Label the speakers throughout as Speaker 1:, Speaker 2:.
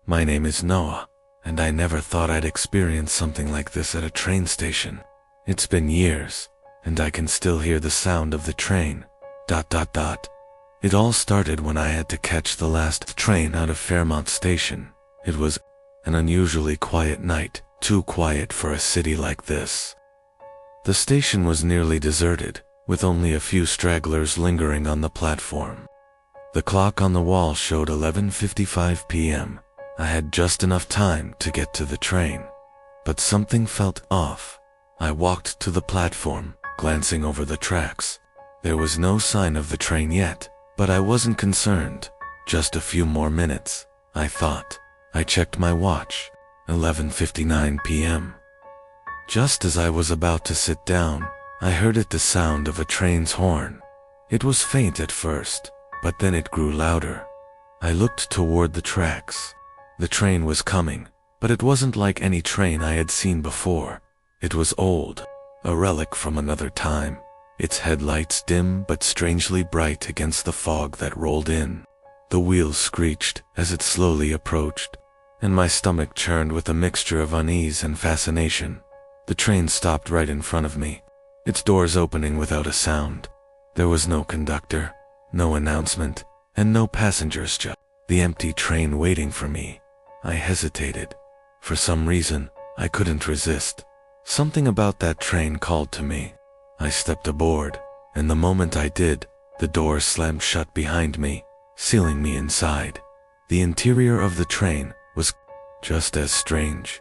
Speaker 1: My name is Noah, and I never thought I'd experience something like this at a train station. It's been years, and I can still hear the sound of the train. ... It all started when I had to catch the last train out of Fairmont Station. It was an unusually quiet night, too quiet for a city like this. The station was nearly deserted, with only a few stragglers lingering on the platform. The clock on the wall showed 11:55 p.m. I had just enough time to get to the train. But something felt off. I walked to the platform, glancing over the tracks. There was no sign of the train yet, but I wasn't concerned. Just a few more minutes, I thought. I checked my watch. 11:59 p.m. Just as I was about to sit down, I heard the sound of a train's horn. It was faint at first, but then it grew louder. I looked toward the tracks. The train was coming, but it wasn't like any train I had seen before. It was old, a relic from another time, its headlights dim but strangely bright against the fog that rolled in. The wheels screeched as it slowly approached, and my stomach churned with a mixture of unease and fascination. The train stopped right in front of me, its doors opening without a sound. There was no conductor, no announcement, and no passengers, just the empty train waiting for me. I hesitated. For some reason, I couldn't resist. Something about that train called to me. I stepped aboard, and the moment I did, the door slammed shut behind me, sealing me inside. The interior of the train was just as strange.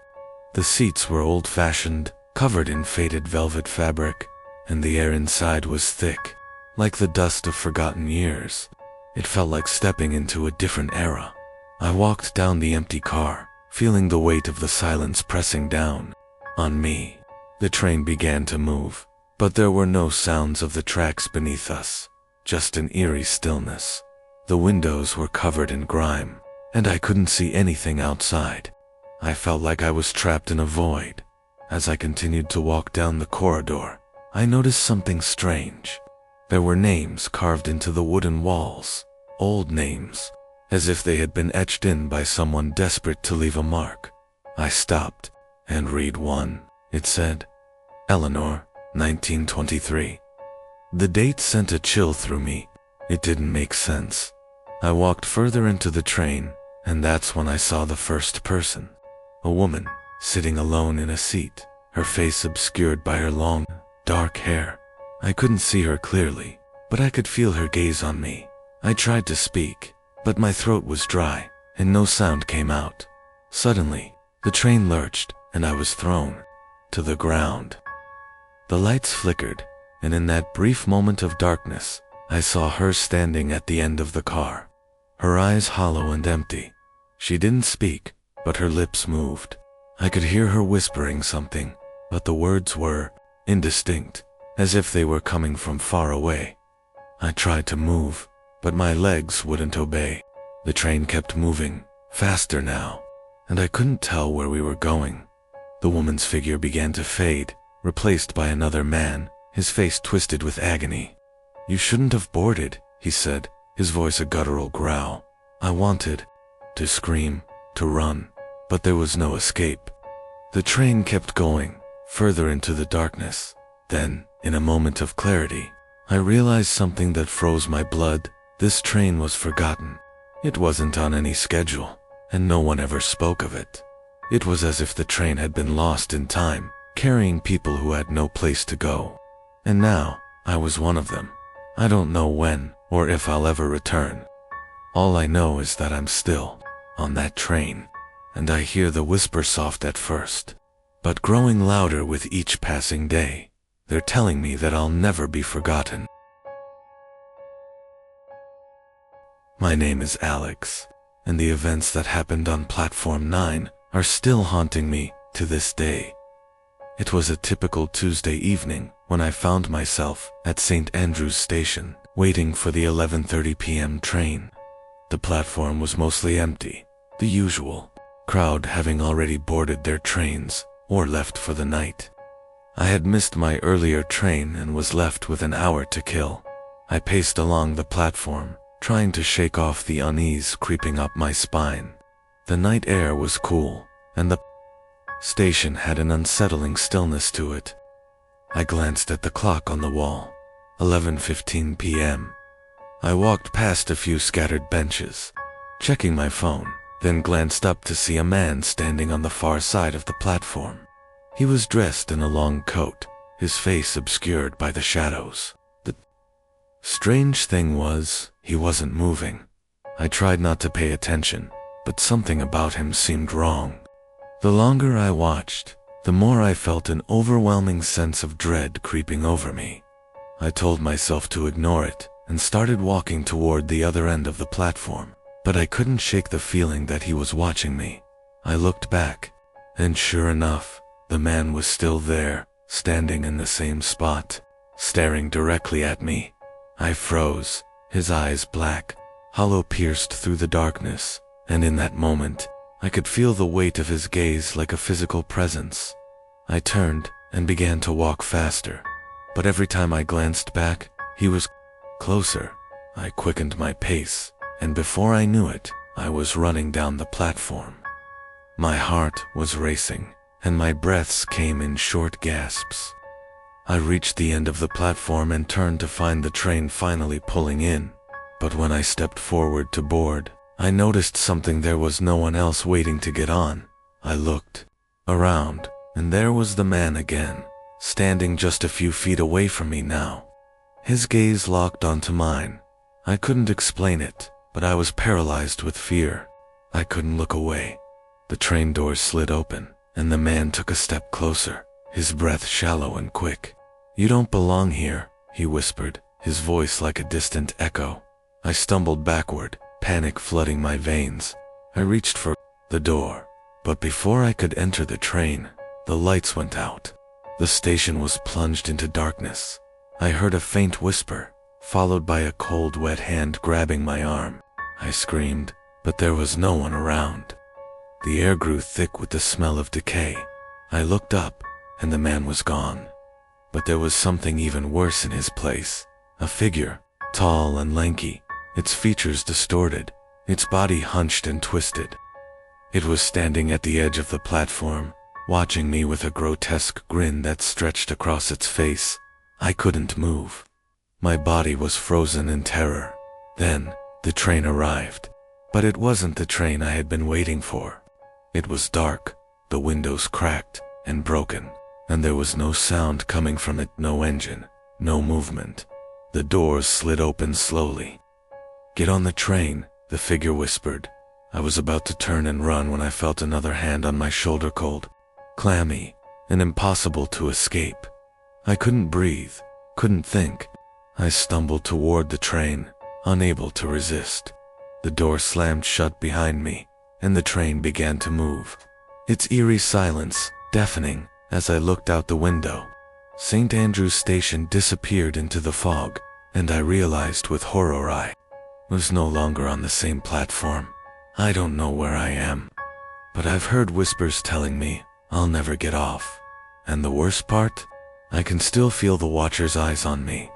Speaker 1: The seats were old-fashioned, covered in faded velvet fabric, and the air inside was thick, like the dust of forgotten years. It felt like stepping into a different era. I walked down the empty car, feeling the weight of the silence pressing down on me. The train began to move, but there were no sounds of the tracks beneath us, just an eerie stillness. The windows were covered in grime, and I couldn't see anything outside. I felt like I was trapped in a void. As I continued to walk down the corridor, I noticed something strange. There were names carved into the wooden walls, old names, as if they had been etched in by someone desperate to leave a mark. I stopped and read one. It said, Eleanor, 1923. The date sent a chill through me. It didn't make sense. I walked further into the train, and that's when I saw the first person. A woman, sitting alone in a seat, her face obscured by her long, dark hair. I couldn't see her clearly, but I could feel her gaze on me. I tried to speak, but my throat was dry, and no sound came out. Suddenly, the train lurched, and I was thrown to the ground. The lights flickered, and in that brief moment of darkness, I saw her standing at the end of the car, her eyes hollow and empty. She didn't speak, but her lips moved. I could hear her whispering something, but the words were indistinct, as if they were coming from far away. I tried to move, but my legs wouldn't obey. The train kept moving, faster now, and I couldn't tell where we were going. The woman's figure began to fade, replaced by another man, his face twisted with agony. "You shouldn't have boarded," he said, his voice a guttural growl. I wanted to scream, to run, but there was no escape. The train kept going, further into the darkness. Then, in a moment of clarity, I realized something that froze my blood. This train was forgotten. It wasn't on any schedule, and no one ever spoke of it. It was as if the train had been lost in time, carrying people who had no place to go. And now, I was one of them. I don't know when or if I'll ever return. All I know is that I'm still on that train, and I hear the whisper soft at first, but growing louder with each passing day. They're telling me that I'll never be forgotten. My name is Alex, and the events that happened on Platform 9 are still haunting me to this day. It was a typical Tuesday evening when I found myself at St. Andrew's Station, waiting for the 11:30 p.m. train. The platform was mostly empty, the usual crowd having already boarded their trains or left for the night. I had missed my earlier train and was left with an hour to kill. I paced along the platform, trying to shake off the unease creeping up my spine. The night air was cool, and the station had an unsettling stillness to it. I glanced at the clock on the wall. 11:15 p.m. I walked past a few scattered benches, checking my phone, then glanced up to see a man standing on the far side of the platform. He was dressed in a long coat, his face obscured by the shadows. The strange thing was, he wasn't moving. I tried not to pay attention, but something about him seemed wrong. The longer I watched, the more I felt an overwhelming sense of dread creeping over me. I told myself to ignore it and started walking toward the other end of the platform, but I couldn't shake the feeling that he was watching me. I looked back, and sure enough, the man was still there, standing in the same spot, staring directly at me. I froze, his eyes black, hollow pierced through the darkness, and in that moment, I could feel the weight of his gaze like a physical presence. I turned and began to walk faster, but every time I glanced back, he was closer. I quickened my pace, and before I knew it, I was running down the platform. My heart was racing, and my breaths came in short gasps. I reached the end of the platform and turned to find the train finally pulling in, but when I stepped forward to board, I noticed something. There was no one else waiting to get on. I looked around, and there was the man again, standing just a few feet away from me now. His gaze locked onto mine. I couldn't explain it, but I was paralyzed with fear. I couldn't look away. The train doors slid open, and the man took a step closer, his breath shallow and quick. "You don't belong here," he whispered, his voice like a distant echo. I stumbled backward, panic flooding my veins. I reached for the door, but before I could enter the train, the lights went out. The station was plunged into darkness. I heard a faint whisper, followed by a cold, wet hand grabbing my arm. I screamed, but there was no one around. The air grew thick with the smell of decay. I looked up, and the man was gone. But there was something even worse in his place. A figure, tall and lanky, its features distorted, its body hunched and twisted. It was standing at the edge of the platform, watching me with a grotesque grin that stretched across its face. I couldn't move. My body was frozen in terror. Then, the train arrived. But it wasn't the train I had been waiting for. It was dark, the windows cracked and broken, and there was no sound coming from it, no engine, no movement. The doors slid open slowly. "Get on the train," the figure whispered. I was about to turn and run when I felt another hand on my shoulder, cold, clammy, and impossible to escape. I couldn't breathe, couldn't think. I stumbled toward the train, unable to resist. The door slammed shut behind me, and the train began to move. Its eerie silence, deafening, as I looked out the window. St. Andrew's Station disappeared into the fog, and I realized with horror I was no longer on the same platform. I don't know where I am, but I've heard whispers telling me I'll never get off. And the worst part? I can still feel the watcher's eyes on me.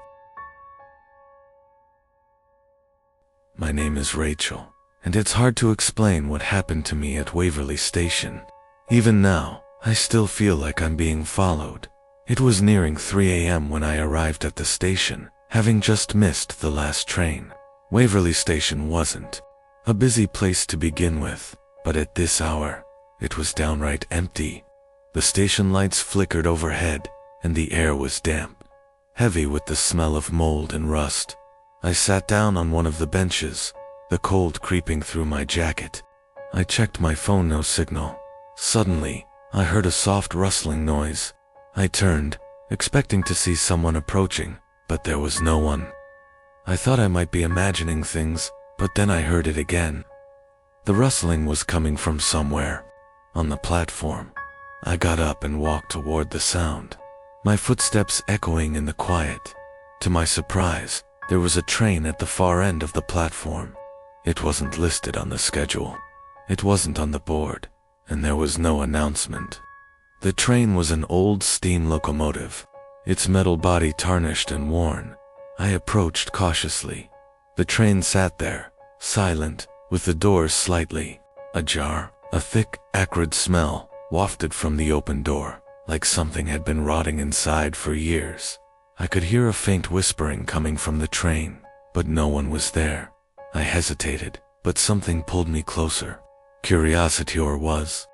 Speaker 1: My name is Rachel, and it's hard to explain what happened to me at Waverly Station. Even now, I still feel like I'm being followed. It was nearing 3 a.m. when I arrived at the station, having just missed the last train. Waverly Station wasn't a busy place to begin with, but at this hour, it was downright empty. The station lights flickered overhead, and the air was damp, heavy with the smell of mold and rust. I sat down on one of the benches, the cold creeping through my jacket. I checked my phone, no signal. Suddenly, I heard a soft rustling noise. I turned, expecting to see someone approaching, but there was no one. I thought I might be imagining things, but then I heard it again. The rustling was coming from somewhere on the platform. I got up and walked toward the sound, my footsteps echoing in the quiet. To my surprise, there was a train at the far end of the platform. It wasn't listed on the schedule. It wasn't on the board, and there was no announcement. The train was an old steam locomotive, its metal body tarnished and worn. I approached cautiously. The train sat there, silent, with the doors slightly Ajar, a thick, acrid smell wafted from the open door, like something had been rotting inside for years. I could hear a faint whispering coming from the train, but no one was there. I hesitated, but something pulled me closer. Curiosity, or was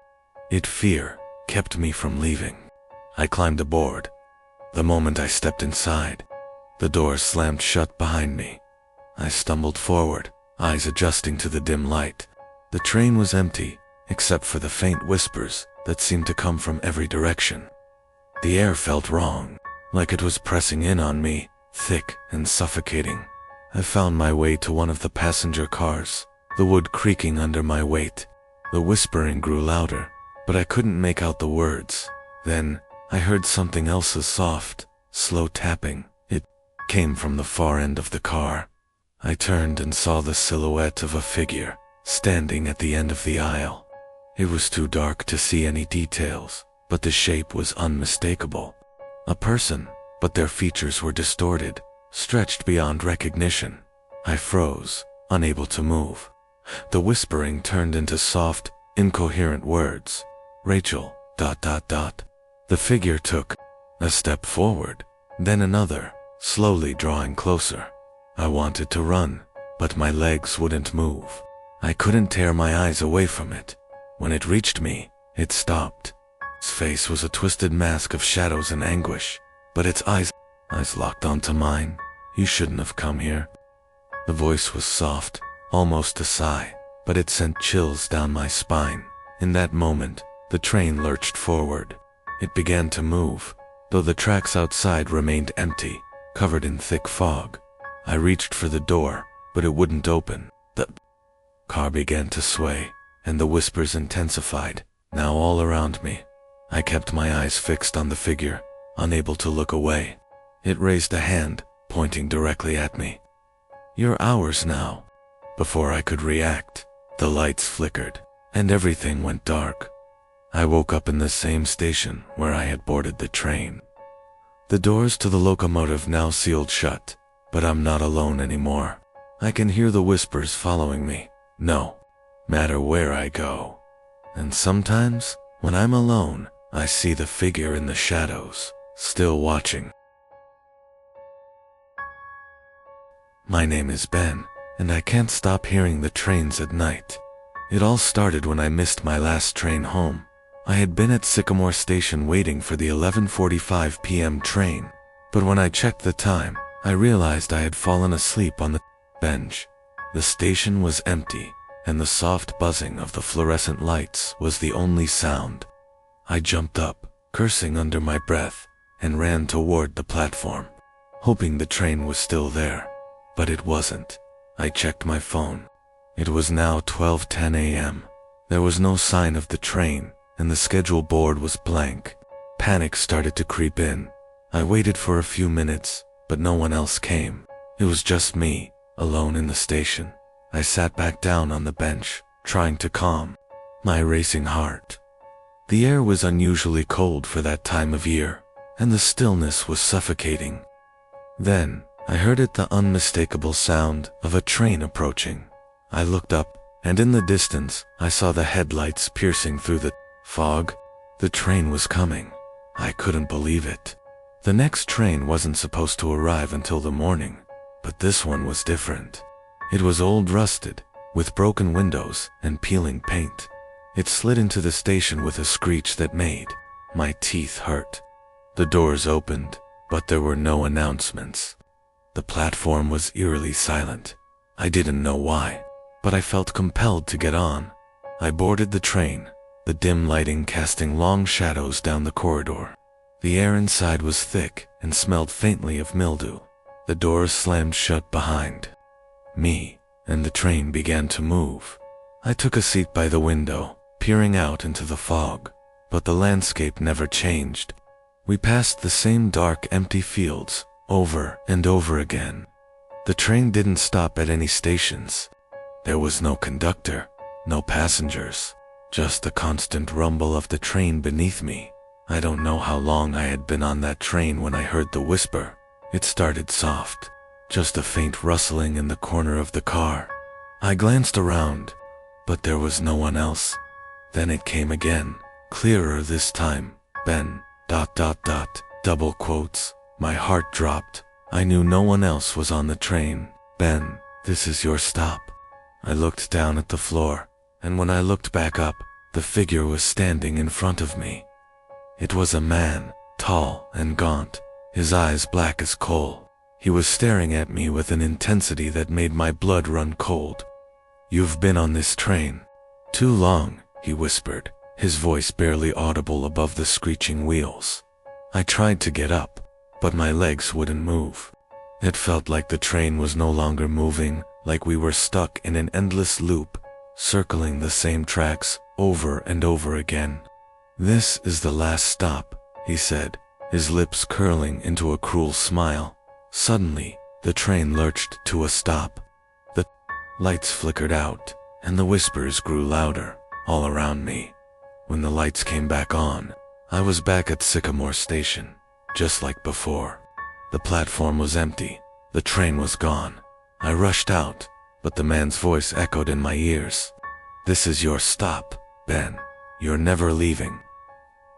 Speaker 1: it fear, kept me from leaving. I climbed aboard. The moment I stepped inside, the door slammed shut behind me. I stumbled forward, eyes adjusting to the dim light. The train was empty, except for the faint whispers that seemed to come from every direction. The air felt wrong, like it was pressing in on me, thick and suffocating. I found my way to one of the passenger cars, the wood creaking under my weight. The whispering grew louder, but I couldn't make out the words. Then, I heard something else's soft, slow tapping. It came from the far end of the car. I turned and saw the silhouette of a figure, standing at the end of the aisle. It was too dark to see any details, but the shape was unmistakable. A person, but their features were distorted, stretched beyond recognition. I froze, unable to move. The whispering turned into soft, incoherent words. Rachel, ... The figure took a step forward, then another, slowly drawing closer. I wanted to run, but my legs wouldn't move. I couldn't tear my eyes away from it. When it reached me, it stopped. Its face was a twisted mask of shadows and anguish, but its eyes locked onto mine. You shouldn't have come here. The voice was soft, almost a sigh, but it sent chills down my spine. In that moment, the train lurched forward. It began to move, though the tracks outside remained empty, covered in thick fog. I reached for the door, but it wouldn't open. The car began to sway, and the whispers intensified, now all around me. I kept my eyes fixed on the figure, unable to look away. It raised a hand, pointing directly at me. "You're ours now." Before I could react, the lights flickered, and everything went dark. I woke up in the same station where I had boarded the train. The doors to the locomotive now sealed shut, but I'm not alone anymore. I can hear the whispers following me, no matter where I go. And sometimes, when I'm alone, I see the figure in the shadows, still watching. My name is Ben, and I can't stop hearing the trains at night. It all started when I missed my last train home. I had been at Sycamore Station waiting for the 11:45 p.m. train, but when I checked the time, I realized I had fallen asleep on the bench. The station was empty, and the soft buzzing of the fluorescent lights was the only sound. I jumped up, cursing under my breath, and ran toward the platform, hoping the train was still there. But it wasn't. I checked my phone. It was now 12:10 a.m. There was no sign of the train, and the schedule board was blank. Panic started to creep in. I waited for a few minutes, but no one else came. It was just me, alone in the station. I sat back down on the bench, trying to calm my racing heart. The air was unusually cold for that time of year, and the stillness was suffocating. Then, I heard the unmistakable sound of a train approaching. I looked up, and in the distance, I saw the headlights piercing through the fog. The train was coming. I couldn't believe it. The next train wasn't supposed to arrive until the morning, but this one was different. It was old, rusted, with broken windows and peeling paint. It slid into the station with a screech that made my teeth hurt. The doors opened, but there were no announcements. The platform was eerily silent. I didn't know why, but I felt compelled to get on. I boarded the train, the dim lighting casting long shadows down the corridor. The air inside was thick and smelled faintly of mildew. The doors slammed shut behind me, and the train began to move. I took a seat by the window, peering out into the fog, but the landscape never changed. We passed the same dark, empty fields, over and over again. The train didn't stop at any stations. There was no conductor, no passengers, just the constant rumble of the train beneath me. I don't know how long I had been on that train when I heard the whisper. It started soft, just a faint rustling in the corner of the car. I glanced around. but there was no one else. Then it came again, clearer this time. Ben, ... double quotes. My heart dropped. I knew no one else was on the train. Ben, this is your stop. I looked down at the floor, and when I looked back up, the figure was standing in front of me. It was a man, tall and gaunt, his eyes black as coal. He was staring at me with an intensity that made my blood run cold. You've been on this train too long, he whispered, his voice barely audible above the screeching wheels. I tried to get up, but my legs wouldn't move. It felt like the train was no longer moving, like we were stuck in an endless loop, circling the same tracks over and over again. This is the last stop, he said, his lips curling into a cruel smile. Suddenly, the train lurched to a stop. The lights flickered out, and the whispers grew louder, all around me. When the lights came back on, I was back at Sycamore Station, just like before. The platform was empty. The train was gone. I rushed out, but the man's voice echoed in my ears. This is your stop, Ben. You're never leaving.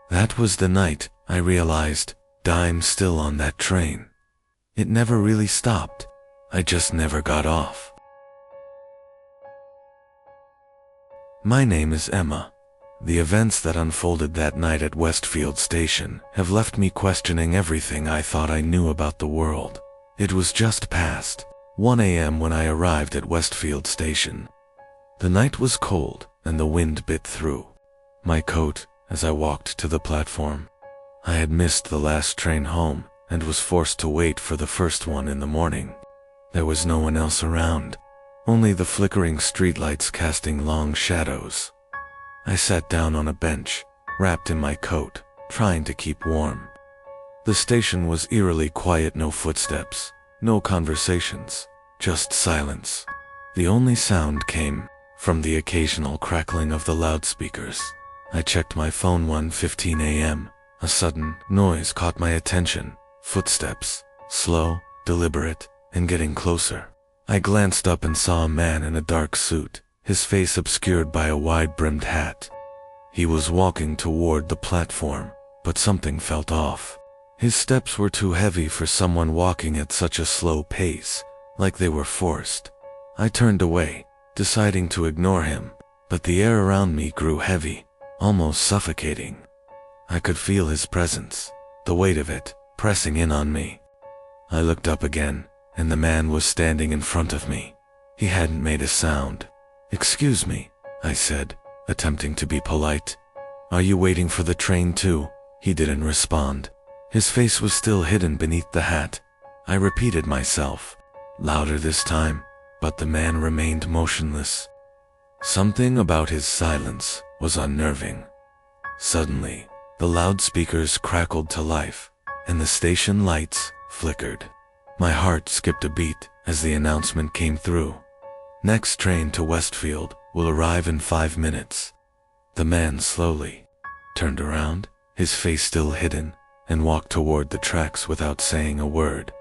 Speaker 1: That was the night I realized I'm still on that train. It never really stopped. I just never got off. My name is Emma. The events that unfolded that night at Westfield Station have left me questioning everything I thought I knew about the world. It was just past 1 a.m. when I arrived at Westfield Station. The night was cold and the wind bit through my coat as I walked to the platform. I had missed the last train home and was forced to wait for the first one in the morning. There was no one else around, only the flickering streetlights casting long shadows. I sat down on a bench, wrapped in my coat, trying to keep warm. The station was eerily quiet, no footsteps, no conversations, just silence. The only sound came from the occasional crackling of the loudspeakers. I checked my phone 1:15 a.m. A sudden noise caught my attention. Footsteps, slow, deliberate, and getting closer. I glanced up and saw a man in a dark suit, his face obscured by a wide-brimmed hat. He was walking toward the platform, but something felt off. His steps were too heavy for someone walking at such a slow pace, like they were forced. I turned away, deciding to ignore him, but the air around me grew heavy, almost suffocating. I could feel his presence, the weight of it, pressing in on me. I looked up again, and the man was standing in front of me. He hadn't made a sound. "Excuse me," I said, attempting to be polite. "Are you waiting for the train too?" He didn't respond. His face was still hidden beneath the hat. I repeated myself, louder this time, but the man remained motionless. Something about his silence was unnerving. Suddenly, the loudspeakers crackled to life, and the station lights flickered. My heart skipped a beat as the announcement came through. "Next train to Westfield will arrive in 5 minutes." The man slowly turned around, his face still hidden, and walked toward the tracks without saying a word.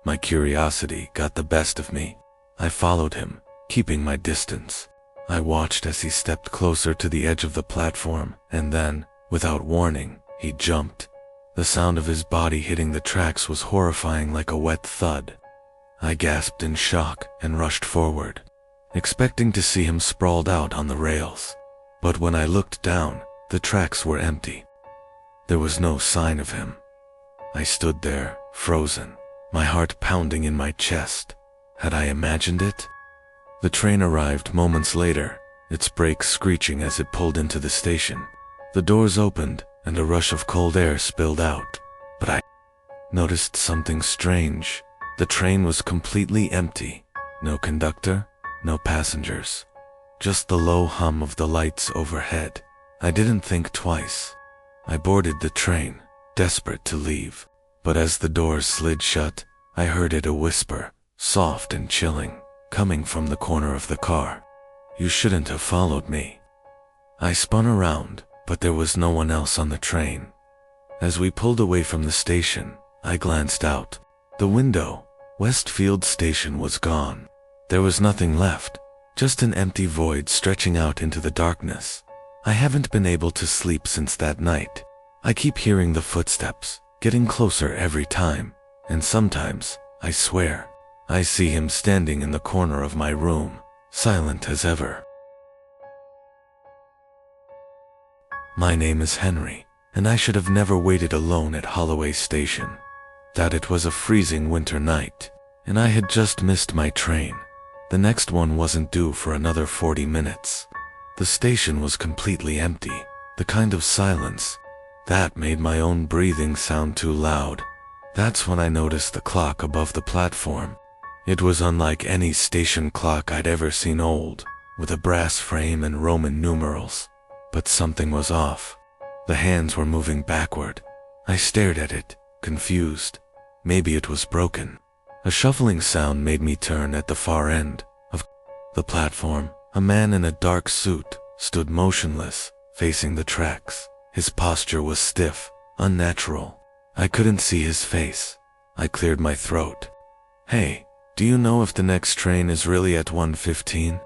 Speaker 1: My curiosity got the best of me. I followed him, keeping my distance. I watched as he stepped closer to the edge of the platform, and then, without warning, he jumped. The sound of his body hitting the tracks was horrifying, like a wet thud. I gasped in shock and rushed forward, expecting to see him sprawled out on the rails. But when I looked down, the tracks were empty. There was no sign of him. I stood there, frozen, my heart pounding in my chest. Had I imagined it? The train arrived moments later, its brakes screeching as it pulled into the station. The doors opened, and a rush of cold air spilled out. But I noticed something strange. The train was completely empty. No conductor, no passengers. Just the low hum of the lights overhead. I didn't think twice. I boarded the train, desperate to leave. But as the doors slid shut, I heard it a whisper, soft and chilling, coming from the corner of the car. "You shouldn't have followed me." I spun around, but there was no one else on the train. As we pulled away from the station, I glanced out. The window. Westfield Station was gone. There was nothing left, Just an empty void stretching out into the darkness. I haven't been able to sleep since that night. I keep hearing the footsteps, getting closer every time, and sometimes, I swear, I see him standing in the corner of my room, silent as ever. My name is Henry, and I should have never waited alone at Holloway Station. That it was a freezing winter night, and I had just missed my train. The next one wasn't due for another 40 minutes. The station was completely empty, the kind of silence that made my own breathing sound too loud. That's when I noticed the clock above the platform. It was unlike any station clock I'd ever seen, old, with a brass frame and Roman numerals. But something was off. The hands were moving backward. I stared at it, confused. Maybe it was broken. A shuffling sound made me turn. At the far end of the platform, a man in a dark suit stood motionless, facing the tracks. His posture was stiff, unnatural. I couldn't see his face. I cleared my throat. "Hey, do you know if the next train is really at 1:15?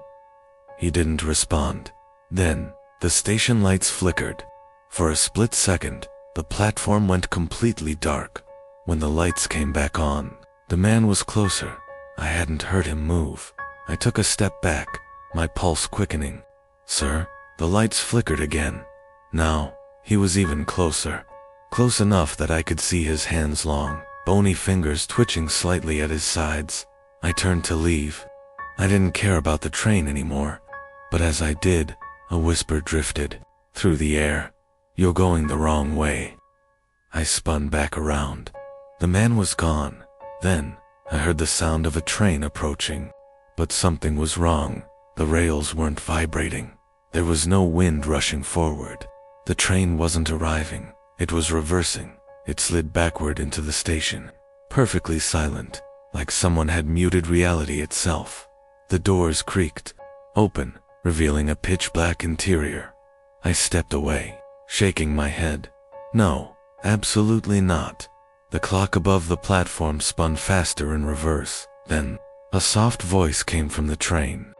Speaker 1: He didn't respond. Then, the station lights flickered. For a split second, the platform went completely dark. When the lights came back on, the man was closer. I hadn't heard him move. I took a step back, my pulse quickening. "Sir?" The lights flickered again. Now, he was even closer. Close enough that I could see his hands, long, bony fingers twitching slightly at his sides. I turned to leave. I didn't care about the train anymore. But as I did, a whisper drifted through the air. "You're going the wrong way." I spun back around. The man was gone. Then, I heard the sound of a train approaching. But something was wrong. The rails weren't vibrating. There was no wind rushing forward. The train wasn't arriving. It was reversing. It slid backward into the station, perfectly silent, like someone had muted reality itself. The doors creaked open, revealing a pitch-black interior. I stepped away, shaking my head. No, absolutely not. The clock above the platform spun faster in reverse. Then, a soft voice came from the train.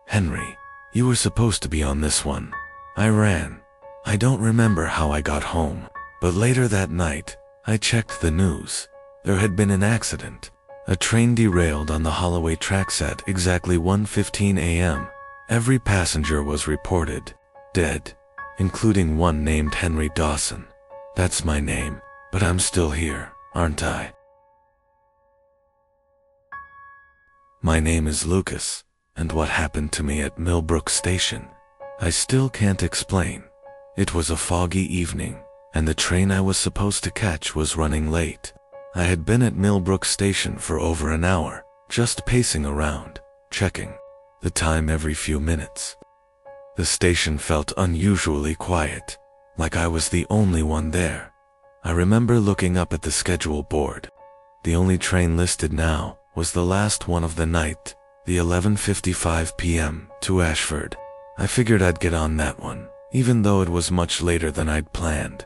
Speaker 1: "Henry, you were supposed to be on this one." I ran. I don't remember how I got home, but later that night, I checked the news. There had been an accident. A train derailed on the Holloway tracks at exactly 1:15 a.m. Every passenger was reported dead, including one named Henry Dawson. That's my name, but I'm still here, aren't I? My name is Lucas, and what happened to me at Millbrook Station, I still can't explain. It was a foggy evening, and the train I was supposed to catch was running late. I had been at Millbrook Station for over an hour, just pacing around, checking the time every few minutes. The station felt unusually quiet, like I was the only one there. I remember looking up at the schedule board. The only train listed now was the last one of the night, the 11:55 p.m. to Ashford. I figured I'd get on that one, even though it was much later than I'd planned.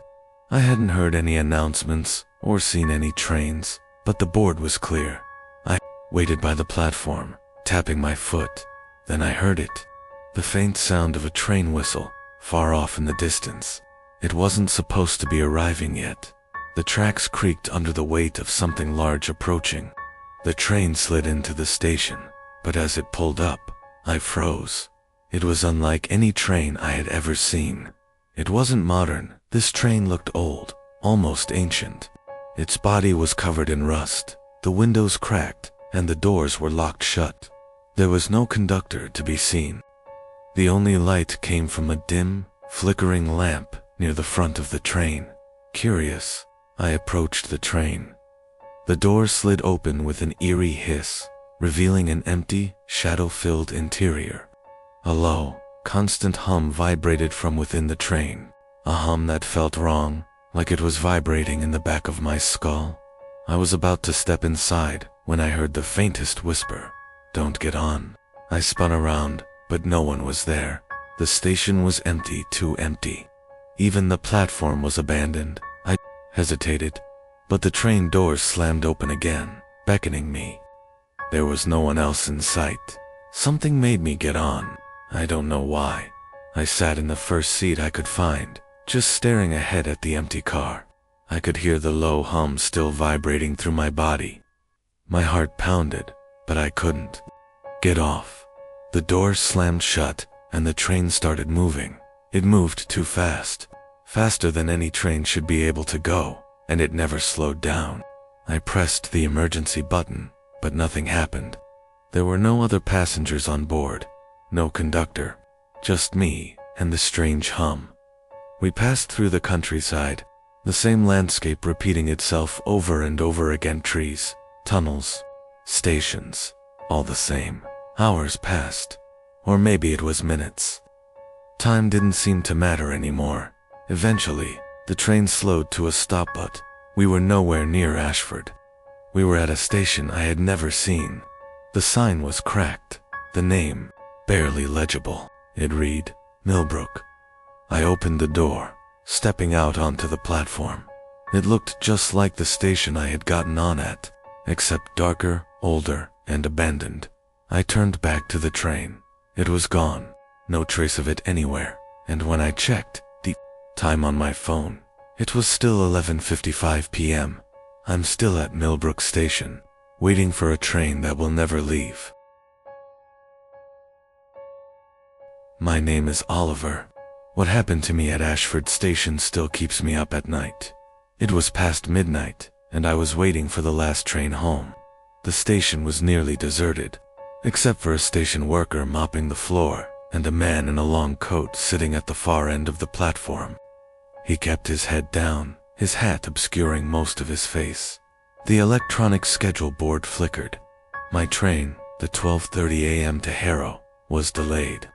Speaker 1: I hadn't heard any announcements or seen any trains, but the board was clear. I waited by the platform, tapping my foot. Then I heard it. The faint sound of a train whistle, far off in the distance. It wasn't supposed to be arriving yet. The tracks creaked under the weight of something large approaching. The train slid into the station, but as it pulled up, I froze. It was unlike any train I had ever seen. It wasn't modern. This train looked old, almost ancient. Its body was covered in rust, the windows cracked, and the doors were locked shut. There was no conductor to be seen. The only light came from a dim, flickering lamp near the front of the train. Curious, I approached the train. The door slid open with an eerie hiss, revealing an empty, shadow-filled interior. A low, constant hum vibrated from within the train, a hum that felt wrong, like it was vibrating in the back of my skull. I was about to step inside when I heard the faintest whisper, "Don't get on." I spun around, but no one was there. The station was empty, too empty. Even the platform was abandoned. I hesitated, but the train doors slammed open again, beckoning me. There was no one else in sight. Something made me get on. I don't know why. I sat in the first seat I could find, just staring ahead at the empty car. I could hear the low hum still vibrating through my body. My heart pounded, but I couldn't get off. The doors slammed shut, and the train started moving. It moved too fast, faster than any train should be able to go, and it never slowed down. I pressed the emergency button, but nothing happened. There were no other passengers on board, no conductor, just me and the strange hum. We passed through the countryside, the same landscape repeating itself over and over again. Trees, tunnels, stations, all the same. Hours passed, or maybe it was minutes. Time didn't seem to matter anymore. Eventually, the train slowed to a stop, but we were nowhere near Ashford. We were at a station I had never seen. The sign was cracked, the name barely legible. It read, Millbrook. I opened the door, stepping out onto the platform. It looked just like the station I had gotten on at, except darker, older, and abandoned. I turned back to the train. It was gone, no trace of it anywhere, and when I checked the time on my phone, it was still 11:55 p.m. I'm still at Millbrook Station, waiting for a train that will never leave. My name is Oliver. What happened to me at Ashford Station still keeps me up at night. It was past midnight, and I was waiting for the last train home. The station was nearly deserted, except for a station worker mopping the floor and a man in a long coat sitting at the far end of the platform. He kept his head down, his hat obscuring most of his face. The electronic schedule board flickered. My train, the 12:30 a.m. to Harrow, was delayed.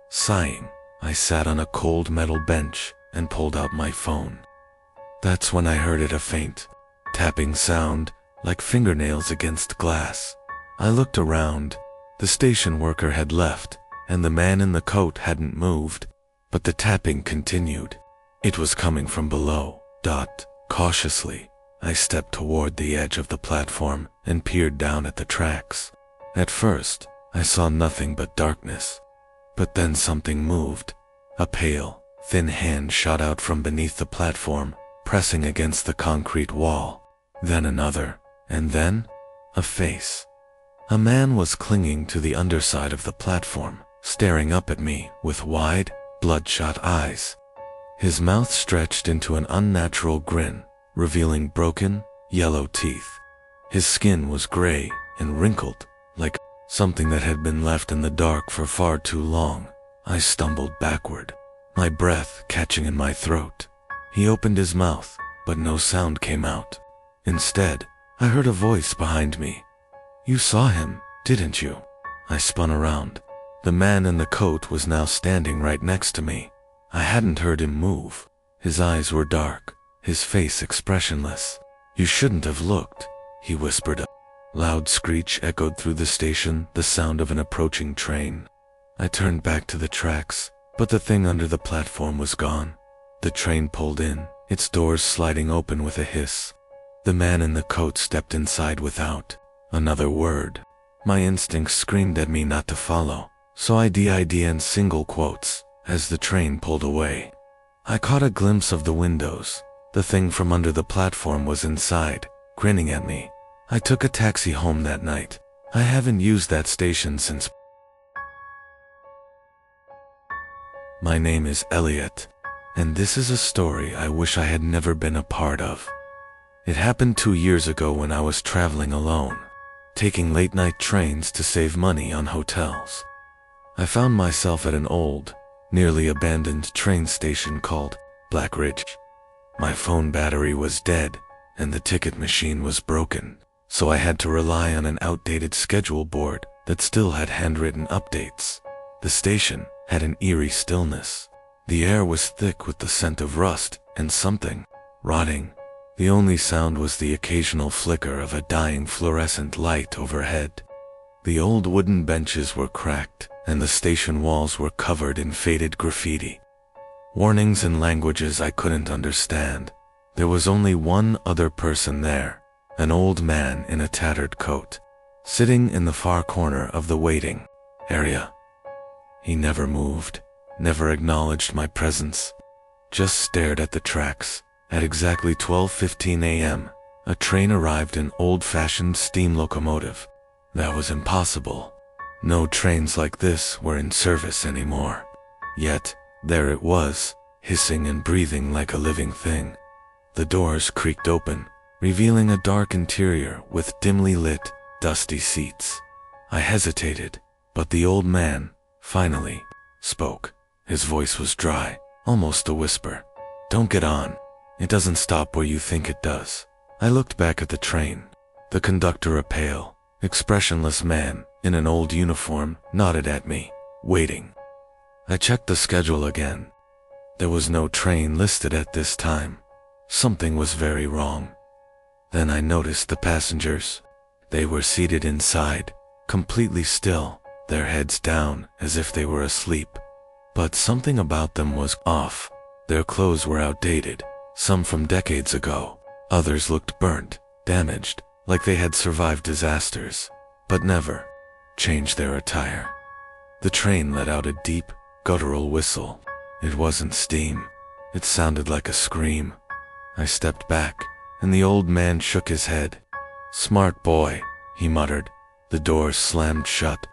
Speaker 1: Sighing, I sat on a cold metal bench and pulled out my phone. That's when I heard it, a faint tapping sound, like fingernails against glass. I looked around. The station worker had left, and the man in the coat hadn't moved, but the tapping continued. It was coming from below. Cautiously, I stepped toward the edge of the platform and peered down at the tracks. At first, I saw nothing but darkness. But then something moved. A pale, thin hand shot out from beneath the platform, pressing against the concrete wall. Then another, and then a face. A man was clinging to the underside of the platform, staring up at me with wide, bloodshot eyes. His mouth stretched into an unnatural grin, revealing broken, yellow teeth. His skin was gray and wrinkled, like something that had been left in the dark for far too long. I stumbled backward, my breath catching in my throat. He opened his mouth, but no sound came out. Instead, I heard a voice behind me. "You saw him, didn't you?" I spun around. The man in the coat was now standing right next to me. I hadn't heard him move. His eyes were dark, his face expressionless. "You shouldn't have looked," he whispered. A loud screech echoed through the station, the sound of an approaching train. I turned back to the tracks, but the thing under the platform was gone. The train pulled in, its doors sliding open with a hiss. The man in the coat stepped inside without another word. My instincts screamed at me not to follow, so I did in single quotes as the train pulled away. I caught a glimpse of the windows. The thing from under the platform was inside, grinning at me. I took a taxi home that night. I haven't used that station since. My name is Elliot, and this is a story I wish I had never been a part of. It happened 2 years ago when I was traveling alone, taking late-night trains to save money on hotels. I found myself at an old, nearly abandoned train station called Blackridge. My phone battery was dead, and the ticket machine was broken, so I had to rely on an outdated schedule board that still had handwritten updates. The station had an eerie stillness. The air was thick with the scent of rust and something rotting. The only sound was the occasional flicker of a dying fluorescent light overhead. The old wooden benches were cracked, and the station walls were covered in faded graffiti. Warnings in languages I couldn't understand. There was only one other person there, an old man in a tattered coat, sitting in the far corner of the waiting area. He never moved, never acknowledged my presence, just stared at the tracks. At exactly 12:15 a.m., a train arrived, an old-fashioned steam locomotive. That was impossible. No trains like this were in service anymore. Yet, there it was, hissing and breathing like a living thing. The doors creaked open, revealing a dark interior with dimly lit, dusty seats. I hesitated, but the old man, finally, spoke. His voice was dry, almost a whisper. "Don't get on. It doesn't stop where you think it does." I looked back at the train. The conductor, a pale, expressionless man in an old uniform, nodded at me, waiting. I checked the schedule again. There was no train listed at this time. Something was very wrong. Then I noticed the passengers. They were seated inside, completely still, their heads down as if they were asleep. But something about them was off. Their clothes were outdated, some from decades ago. Others looked burnt, damaged, like they had survived disasters, but never changed their attire. The train let out a deep, guttural whistle. It wasn't steam. It sounded like a scream. I stepped back, and the old man shook his head. "Smart boy," he muttered. The doors slammed shut.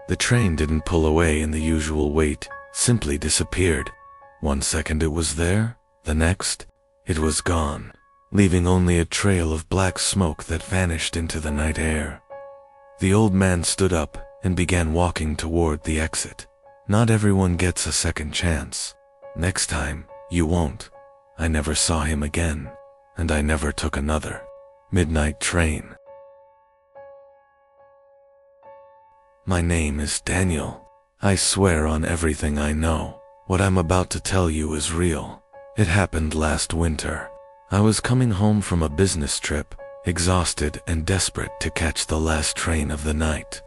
Speaker 1: The train didn't pull away in the usual wait, simply disappeared. 1 second it was there, the next, it was gone, leaving only a trail of black smoke that vanished into the night air. The old man stood up and began walking toward the exit. Not everyone gets a second chance. Next time, you won't. I never saw him again, and I never took another midnight train. My name is Daniel. I swear on everything I know, what I'm about to tell you is real. It happened last winter. I was coming home from a business trip, exhausted and desperate to catch the last train of the night.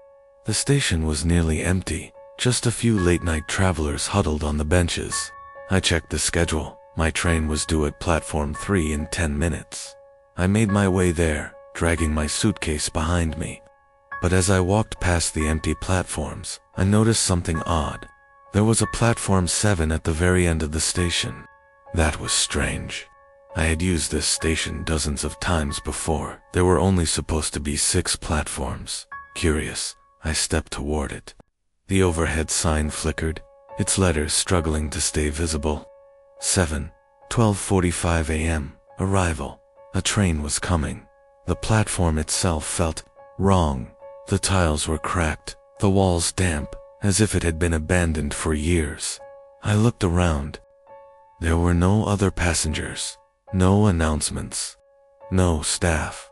Speaker 1: The station was nearly empty, just a few late-night travelers huddled on the benches. I checked the schedule. My train was due at platform 3 in 10 minutes. I made my way there, dragging my suitcase behind me. But as I walked past the empty platforms, I noticed something odd. There was a platform 7 at the very end of the station. That was strange. I had used this station dozens of times before. There were only supposed to be 6 platforms. Curious, I stepped toward it. The overhead sign flickered, its letters struggling to stay visible. 7, 12:45 a.m., arrival. A train was coming. The platform itself felt wrong. The tiles were cracked, the walls damp, as if it had been abandoned for years. I looked around. There were no other passengers, no announcements, no staff.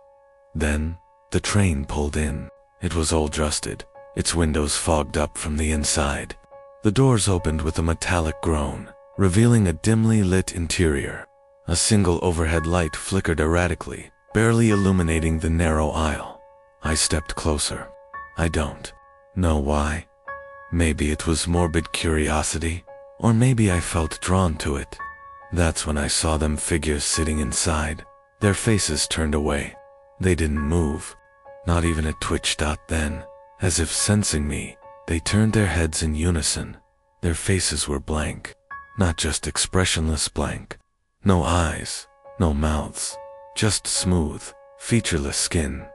Speaker 1: Then, the train pulled in. It was old rusted, its windows fogged up from the inside. The doors opened with a metallic groan, revealing a dimly lit interior. A single overhead light flickered erratically, barely illuminating the narrow aisle. I stepped closer. I don't know why. Maybe it was morbid curiosity, or maybe I felt drawn to it. That's when I saw them figures sitting inside, their faces turned away. They didn't move, not even a twitch. Then, as if sensing me, they turned their heads in unison. Their faces were blank, not just expressionless blank. No eyes, no mouths, just smooth, featureless skin.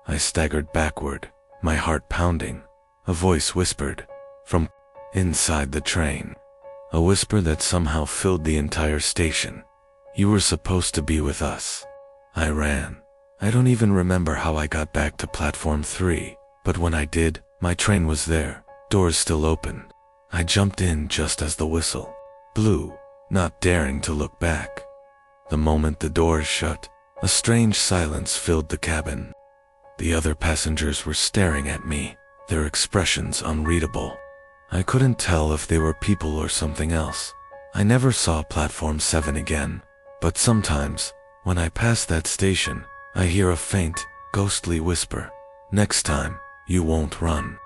Speaker 1: I staggered backward, my heart pounding. A voice whispered from inside the train. A whisper that somehow filled the entire station. "You were supposed to be with us." I ran. I don't even remember how I got back to platform 3, but when I did, my train was there, doors still open. I jumped in just as the whistle blew, not daring to look back. The moment the doors shut, a strange silence filled the cabin. The other passengers were staring at me, their expressions unreadable. I couldn't tell if they were people or something else. I never saw platform 7 again, but sometimes, when I pass that station, I hear a faint, ghostly whisper, "Next time, you won't run."